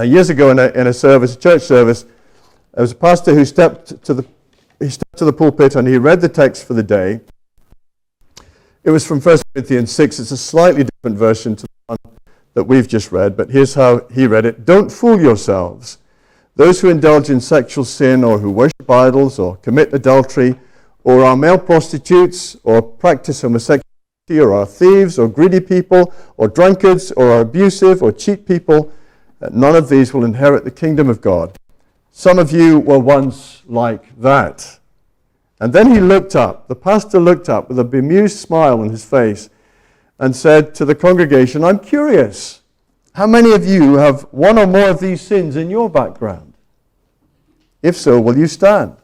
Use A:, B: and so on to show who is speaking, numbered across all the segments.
A: Years ago in a service, a church service, there was a pastor who stepped to the pulpit and he read the text for the day. It was from 1 Corinthians 6. It's a slightly different version to the one that we've just read, but here's how he read it. Don't fool yourselves. Those who indulge in sexual sin or who worship idols or commit adultery or are male prostitutes or practice homosexuality or are thieves or greedy people or drunkards or are abusive or cheat people, none of these will inherit the kingdom of God. Some of you were once like that. And then he looked up, the pastor looked up with a bemused smile on his face and said to the congregation, I'm curious, how many of you have one or more of these sins in your background? If so, will you stand?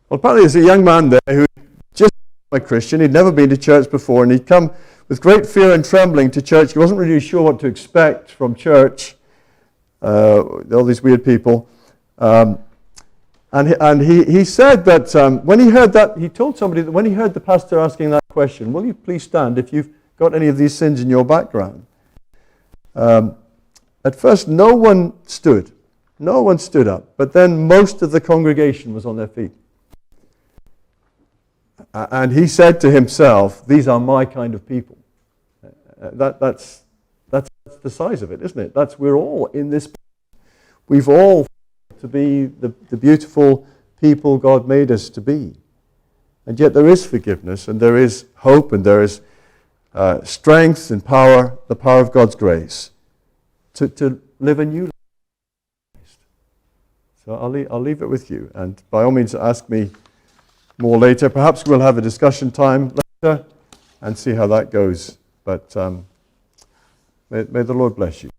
A: Well, apparently there's a young man there who just became a Christian. He'd never been to church before, and he'd come with great fear and trembling to church. He wasn't really sure what to expect from church, all these weird people. And he said that when he heard that, he told somebody that when he heard the pastor asking that question, will you please stand if you've got any of these sins in your background? At first, no one stood. No one stood up. But then most of the congregation was on their feet. And he said to himself, these are my kind of people. That's the size of it, isn't it? We're all in this. We've all to be the beautiful people God made us to be. And yet there is forgiveness, and there is hope, and there is strength and power, the power of God's grace, to live a new life. So I'll leave it with you, and by all means ask me more later. Perhaps we'll have a discussion time later and see how that goes. But may the Lord bless you.